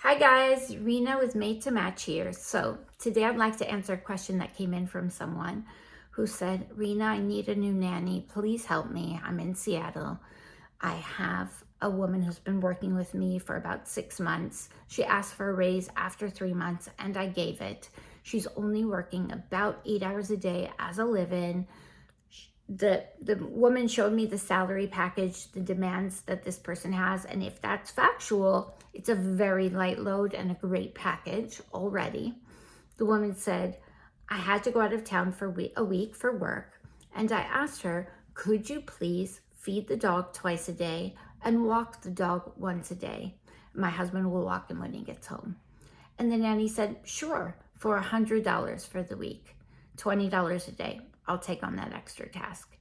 Hi guys, Rena with Made to Match here. So today I'd like to answer a question that came in from someone who said, Rena, I need a new nanny. Please help me. I'm in Seattle. I have a woman who's been working with me for about 6 months. She asked for a raise after 3 months and I gave it. She's only working about 8 hours a day as a live-in. The woman showed me the salary package, the demands that this person has, and if that's factual, it's a very light load and a great package already. The woman said, I had to go out of town for a week for work, and I asked her, could you please feed the dog twice a day and walk the dog once a day? My husband will walk him when he gets home. And the nanny said, sure, for $100 for the week, $20 a day. I'll take on that extra task.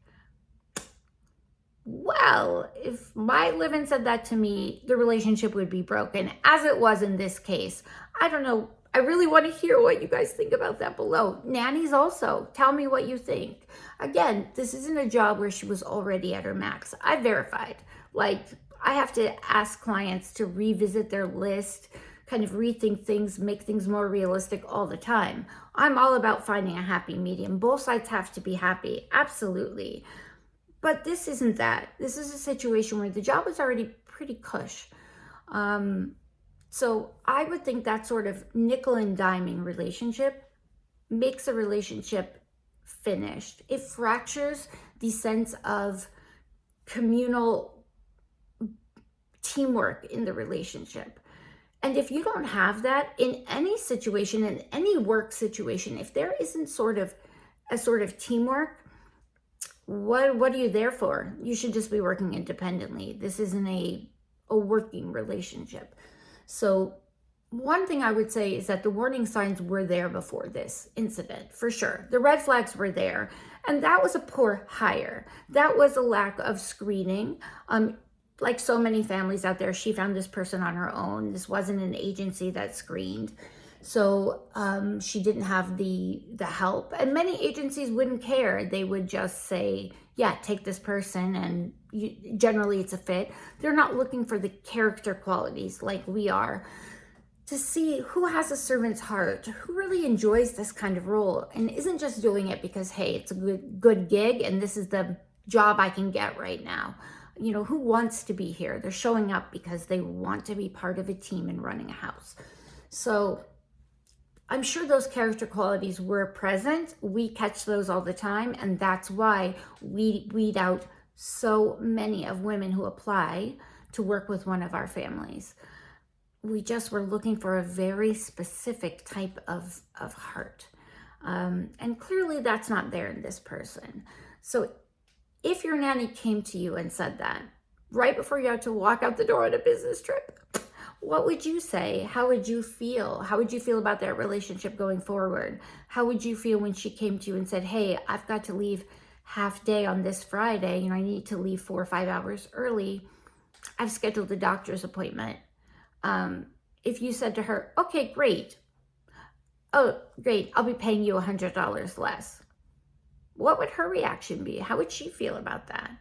Well, if my live-in said that to me, the relationship would be broken, as it was in this case. I don't know. I really want to hear what you guys think about that below. Nannies also, tell me what you think. Again, this isn't a job where she was already at her max. I verified. I have to ask clients to revisit their list, kind of rethink things, make things more realistic all the time. I'm all about finding a happy medium. Both sides have to be happy, absolutely. But this isn't that. This is a situation where the job is already pretty cush. So I would think that sort of nickel and diming relationship makes a relationship finished. It fractures the sense of communal teamwork in the relationship. And if you don't have that in any situation, in any work situation, if there isn't a sort of teamwork, what are you there for? You should just be working independently. This isn't a working relationship. So one thing I would say is that the warning signs were there before this incident, for sure. The red flags were there, and that was a poor hire. That was a lack of screening. Like so many families out there, she found this person on her own. This wasn't an agency that screened. So she didn't have the help. And many agencies wouldn't care. They would just say, yeah, take this person, and generally it's a fit. They're not looking for the character qualities like we are, to see who has a servant's heart, who really enjoys this kind of role and isn't just doing it because, hey, it's a good gig and this is the job I can get right now. You know, who wants to be here? They're showing up because they want to be part of a team and running a house. So I'm sure those character qualities were present. We catch those all the time, and that's why we weed out so many of women who apply to work with one of our families. We just were looking for a very specific type of heart. And clearly that's not there in this person. So if your nanny came to you and said that right before you had to walk out the door on a business trip, what would you say? How would you feel? How would you feel about that relationship going forward? How would you feel when she came to you and said, hey, I've got to leave half day on this Friday. You know, I need to leave 4 or 5 hours early. I've scheduled a doctor's appointment. If you said to her, okay, great. Oh, great. I'll be paying you $100 less. What would her reaction be? How would she feel about that?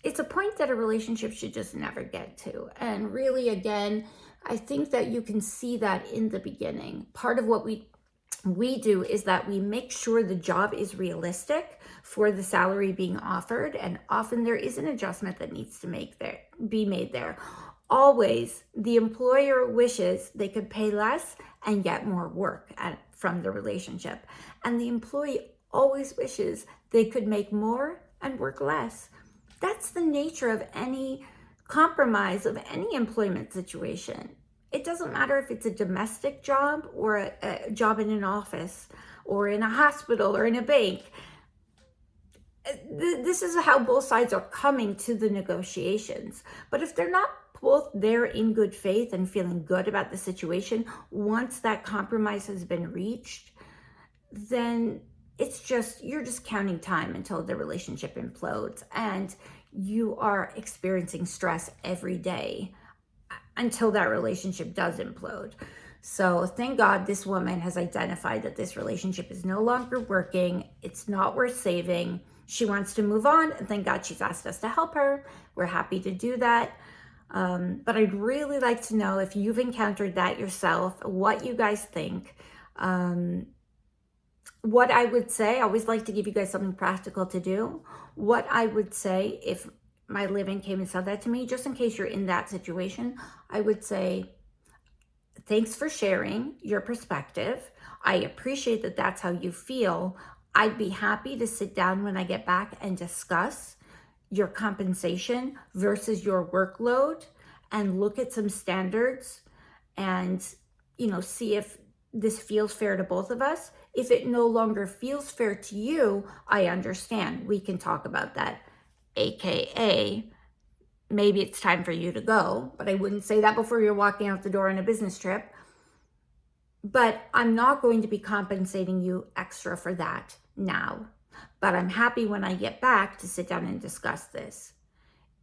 It's a point that a relationship should just never get to. And really, again, I think that you can see that in the beginning. Part of what we do is that we make sure the job is realistic for the salary being offered. And often there is an adjustment that needs to be made there. Always, the employer wishes they could pay less and get more work from the relationship. And the employee always wishes they could make more and work less. That's the nature of any compromise of any employment situation. It doesn't matter if it's a domestic job or a job in an office or in a hospital or in a bank. This is how both sides are coming to the negotiations. But if they're not both there in good faith and feeling good about the situation, once that compromise has been reached, then you're just counting time until the relationship implodes, and you are experiencing stress every day until that relationship does implode. So thank God this woman has identified that this relationship is no longer working. It's not worth saving. She wants to move on, and thank God she's asked us to help her. We're happy to do that. But I'd really like to know if you've encountered that yourself, what you guys think. Um, what I would say, I always like to give you guys something practical to do. What I would say if my live-in came and said that to me, just in case you're in that situation, I would say, thanks for sharing your perspective. I appreciate that that's how you feel. I'd be happy to sit down when I get back and discuss your compensation versus your workload and look at some standards and, see if this feels fair to both of us. If it no longer feels fair to you, I understand. We can talk about that. AKA, maybe it's time for you to go, but I wouldn't say that before you're walking out the door on a business trip. But I'm not going to be compensating you extra for that now. But I'm happy when I get back to sit down and discuss this.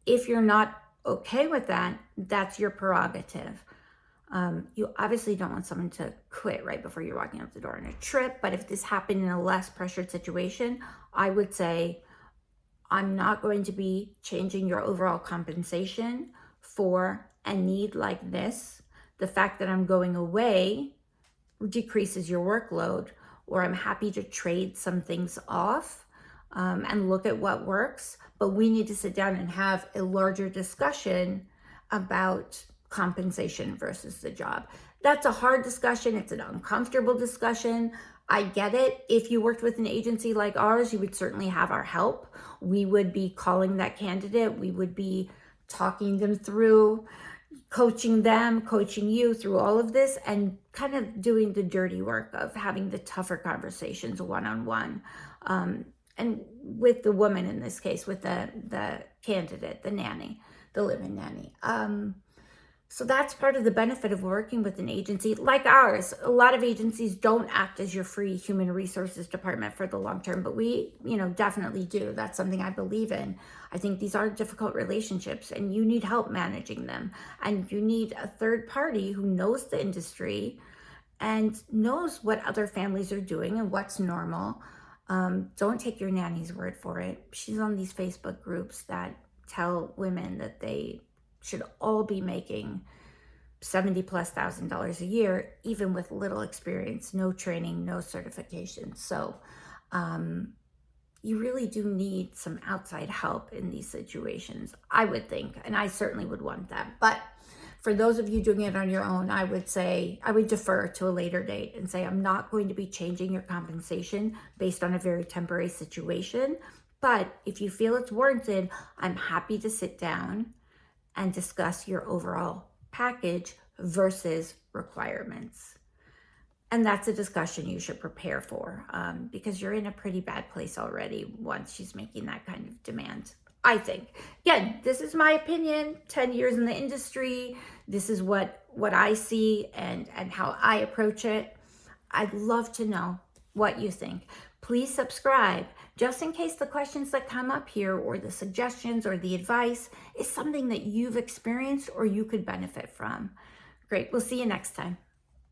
If you're not okay with that, that's your prerogative. You obviously don't want someone to quit right before you're walking out the door on a trip, but if this happened in a less pressured situation, I would say, I'm not going to be changing your overall compensation for a need like this. The fact that I'm going away decreases your workload, or I'm happy to trade some things off and look at what works. But we need to sit down and have a larger discussion about compensation versus the job. That's a hard discussion. It's an uncomfortable discussion. I get it. If you worked with an agency like ours, you would certainly have our help. We would be calling that candidate. We would be talking them through, coaching them, coaching you through all of this, and kind of doing the dirty work of having the tougher conversations one-on-one. And with the woman in this case, with the candidate, the nanny, the live-in nanny. So that's part of the benefit of working with an agency like ours. A lot of agencies don't act as your free human resources department for the long term, but we, definitely do. That's something I believe in. I think these are difficult relationships and you need help managing them. And you need a third party who knows the industry and knows what other families are doing and what's normal. Don't take your nanny's word for it. She's on these Facebook groups that tell women that they should all be making $70,000+ a year, even with little experience, no training, no certification. So you really do need some outside help in these situations, I would think, and I certainly would want that. But for those of you doing it on your own, I would say, I would defer to a later date and say, I'm not going to be changing your compensation based on a very temporary situation. But if you feel it's warranted, I'm happy to sit down and discuss your overall package versus requirements. And that's a discussion you should prepare for because you're in a pretty bad place already once she's making that kind of demand, I think. Again, this is my opinion, 10 years in the industry. This is what I see and how I approach it. I'd love to know what you think. Please subscribe just in case the questions that come up here or the suggestions or the advice is something that you've experienced or you could benefit from. Great. We'll see you next time.